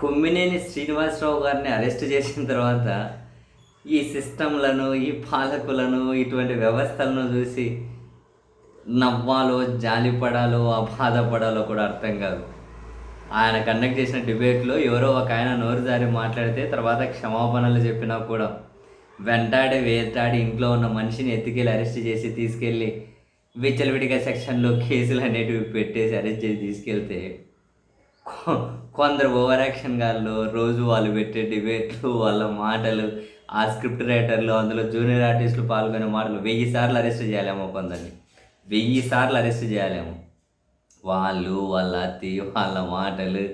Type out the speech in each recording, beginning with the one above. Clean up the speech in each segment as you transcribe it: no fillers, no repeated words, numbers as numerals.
కొమ్మినేని శ్రీనివాసరావు గారిని అరెస్ట్ చేసిన తర్వాత ఈ సిస్టమ్‌లను, ఈ పాలకులను, ఇటువంటి వ్యవస్థలను చూసి నవ్వాలో, జాలిపడాలో, బాధపడాలో కూడా అర్థం కాదు. ఆయన కండక్ట్ చేసిన డిబేట్‌లో ఎవరో ఒకాయన నోరు జారి మాట్లాడితే తర్వాత క్షమాపణలు చెప్పినా కూడా వెంటాడి, వేటాడి ఇంట్లో ఉన్న మనిషిని ఎత్తుకెళ్ళి అరెస్ట్ చేసి తీసుకెళ్ళి విచ్చలవిడిగా సెక్షన్‌లో కేసులనేటివి పెట్టేసి అరెస్ట్ చేసి తీసుకెళ్తే కొందరు ఓవర్ యాక్షన్ గాళ్ళు రోజు వాళ్ళు పెట్టే డిబేట్లు, వాళ్ళ మాటలు, ఆ స్క్రిప్ట్ రైటర్లు, అందులో జూనియర్ ఆర్టిస్టులు పాల్గొనే మాటలు 1000 సార్లు అరెస్ట్ చేయాలేమో కొందరిని. 1000 సార్లు అరెస్ట్ చేయాలేమో. వాళ్ళు, వాళ్ళ అత్తి, వాళ్ళ మాటలు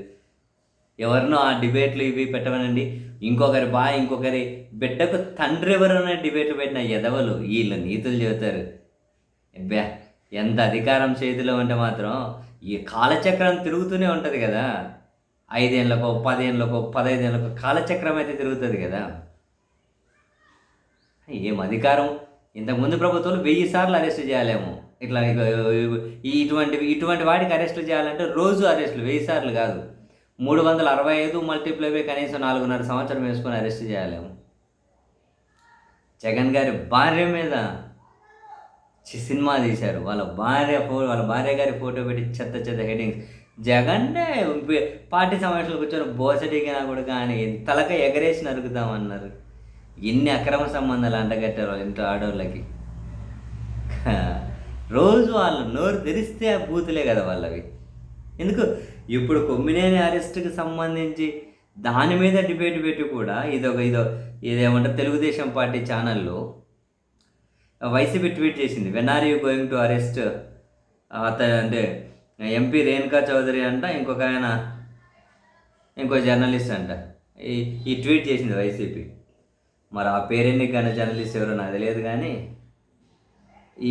ఎవరినో ఆ డిబేట్లు ఇవి పెట్టమనండి. ఇంకొకరి బిడ్డకు తండ్రి ఎవరు అనే డిబేట్లు పెట్టిన ఎదవలు వీళ్ళు నీతులు చెబుతారు. అబ్బా! ఎంత అధికారం చేతిలో ఉంటే మాత్రం ఈ కాలచక్రం తిరుగుతూనే ఉంటుంది కదా! 5 ఏళ్ళకో, 10 ఏళ్ళకో, 15 ఏళ్ళకో కాలచక్రం అయితే తిరుగుతుంది కదా! ఏం అధికారం! ఇంతకుముందు ప్రభుత్వంలో 1000 సార్లు అరెస్ట్ చేయాలేమో. ఇట్లా ఇటువంటి వాటికి అరెస్టులు చేయాలంటే రోజు అరెస్టులు 1000 సార్లు కాదు. 365 మల్టిప్లై బై కనీసం 4.5 సంవత్సరం వేసుకొని అరెస్ట్ చేయాలేమో. జగన్ గారి భార్య మీద సినిమా తీశారు. వాళ్ళ భార్య గారి ఫోటో పెట్టి చెత్త చెత్త హెడ్డింగ్స్. జగన్నే పార్టీ సమావేశంలో కూర్చొని బోసడిగినా కూడా కానీ తలక ఎగరేసి నరుకుతామన్నారు. ఎన్ని అక్రమ సంబంధాలు అంటగట్టారు వాళ్ళ ఇంట్లో ఆడవాళ్ళకి. రోజు వాళ్ళు నోరు తెరిస్తే ఆ బూతులే కదా వాళ్ళవి. ఎందుకు ఇప్పుడు కొమ్మినేని అరెస్ట్కి సంబంధించి దాని మీద డిబేట్ పెట్టి కూడా ఇదేమంటారు తెలుగుదేశం పార్టీ ఛానల్లో వైసీపీ ట్వీట్ చేసింది. When are you going to arrest అంటే ఎంపీ రేణుకా చౌదరి అంట, ఇంకో జర్నలిస్ట్ అంట. ఈ ట్వీట్ చేసింది వైసీపీ. మరి ఆ పేరెన్నిక అనే జర్నలిస్ట్ ఎవరో నాకు తెలియదు కానీ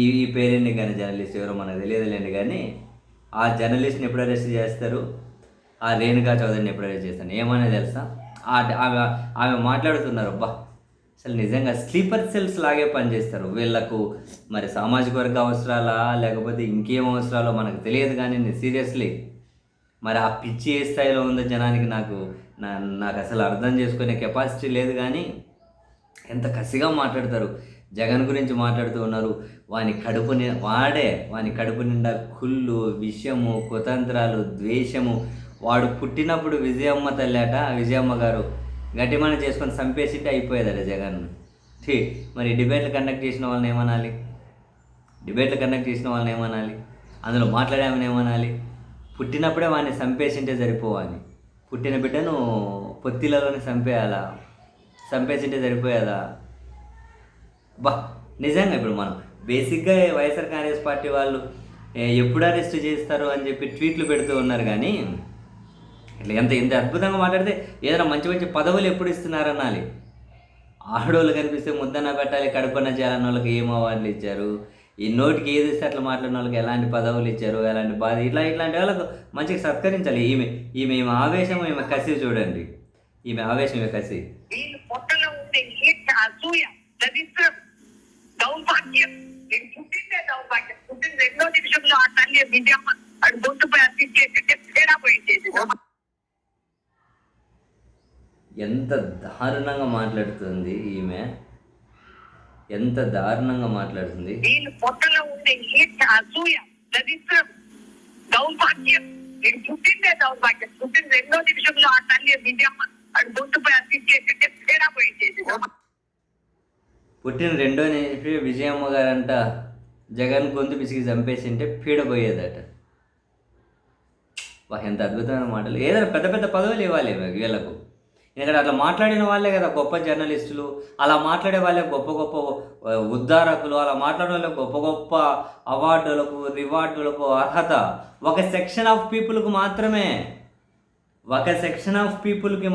ఈ పేరెన్నిక అనే జర్నలిస్ట్ ఎవరో మనకు తెలియదులేండి. కానీ ఆ జర్నలిస్ట్ని ఎప్పుడు అరెస్ట్ చేస్తారు, ఆ రేణుకా చౌదరిని ఎప్పుడు అరెస్ట్ చేస్తారు ఏమనే తెలుసా? ఆమె మాట్లాడుతున్నారు. అబ్బా అసలు నిజంగా స్లీపర్ సెల్స్ లాగే పనిచేస్తారు. వీళ్ళకు మరి సామాజిక వర్గ అవసరాలా లేకపోతే ఇంకేం అవసరాలో మనకు తెలియదు కానీ సీరియస్లీ మరి ఆ పిచ్చి ఏ స్థాయిలో ఉందో జనానికి నాకు అసలు అర్థం చేసుకునే కెపాసిటీ లేదు. కానీ ఎంత కసిగా మాట్లాడతారు. జగన్ గురించి మాట్లాడుతూ ఉన్నారు. వాని కడుపు నిండా కుళ్ళు, విషము, కుతంత్రాలు, ద్వేషము. వాడు పుట్టినప్పుడు విజయమ్మ తల్లాట, విజయమ్మ గారు గట్టిమన చేసుకొని చంపేసింటే అయిపోయేదట జగన్. మరి డిబేట్లు కండక్ట్ చేసిన వాళ్ళని ఏమనాలి? అందులో మాట్లాడామని ఏమనాలి? పుట్టినప్పుడే వాడిని చంపేసింటే సరిపోవాలి. పుట్టిన బిడ్డను పొత్తిలలోనే చంపేసింటే సరిపోయేదా? నిజంగా ఇప్పుడు మనం బేసిక్గా వైఎస్ఆర్ కాంగ్రెస్ పార్టీ వాళ్ళు ఎప్పుడు అరెస్ట్ చేస్తారు అని చెప్పి ట్వీట్లు పెడుతూ ఉన్నారు. కానీ ఇట్లా ఎంత అద్భుతంగా మాట్లాడితే ఏదైనా మంచి మంచి పదవులు ఎప్పుడు ఇస్తున్నారనాలి. ఆడోళ్ళు కనిపిస్తే ముద్దన్న పెట్టాలి, కడుపన్న చేయాలన్న వాళ్ళకి ఏం అవార్డులు ఇచ్చారు, ఈ నోటికి ఏది ఇస్తే అట్లా మాట్లాడిన వాళ్ళకి ఎలాంటి పదవులు ఇచ్చారు, ఎలాంటి బాధ, ఇట్లాంటి వాళ్ళకు మంచిగా సత్కరించాలి. ఈమె ఆవేశం, ఈమె కసి చూడండి. ఈమె ఆవేశం, ఈమె కసి. ఎంత దారుణంగా మాట్లాడుతుంది ఈమె, ఎంత దారుణంగా మాట్లాడుతుంది. పొట్టలో ఉండే అసూయ, దరిద్రం, దౌర్భాగ్యం. నేను పుట్టిందే దౌర్భాగ్యం. పుట్టిన 2వ నిమిషంలో ఆ తల్లి విజయమ్మ అది గొంతుపై అతికేసింటే తేడా పోయించేది. పుట్టిన 2వ నిమిషం విజయమ్మ గారంట జగన్ గొంతు పిసికి చంపేసింటే పీడపోయేదట. ఎంత అద్భుతమైన మాటలు. ఏదైనా పెద్ద పెద్ద పదవులు ఇవ్వాలి వీళ్ళకు. ఎందుకంటే అట్లా మాట్లాడిన వాళ్ళే కదా గొప్ప జర్నలిస్టులు, అలా మాట్లాడే వాళ్ళే గొప్ప గొప్ప ఉద్ధారకులు, అలా మాట్లాడే వాళ్ళే గొప్ప గొప్ప అవార్డులకు, రివార్డులకు అర్హత ఒక సెక్షన్ ఆఫ్ పీపుల్కి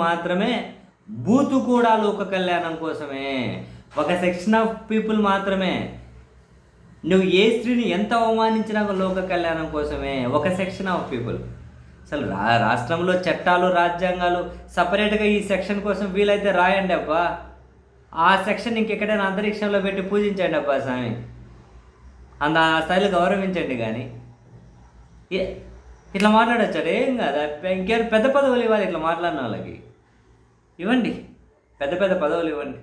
మాత్రమే. బూతు కూడా లోక కళ్యాణం కోసమే. ఒక సెక్షన్ ఆఫ్ పీపుల్ మాత్రమే. నువ్వు ఏ స్త్రీని ఎంత అవమానించినా లోక కళ్యాణం కోసమే. ఒక సెక్షన్ ఆఫ్ పీపుల్. అసలు రాష్ట్రంలో చట్టాలు, రాజ్యాంగాలు సపరేట్గా ఈ సెక్షన్ కోసం వీలైతే రాయండి అబ్బా. ఆ సెక్షన్ ఇంకెక్కడైనా అంతరిక్షంలో పెట్టి పూజించండి అబ్బా స్వామి. ఆ స్థాయిలో గౌరవించండి. కానీ ఇట్లా మాట్లాడచ్చాడు, ఏం కాదు. ఇంకేమైనా పెద్ద పదవులు ఇవ్వాలి ఇట్లా మాట్లాడిన వాళ్ళకి. ఇవ్వండి, పెద్ద పెద్ద పదవులు ఇవ్వండి.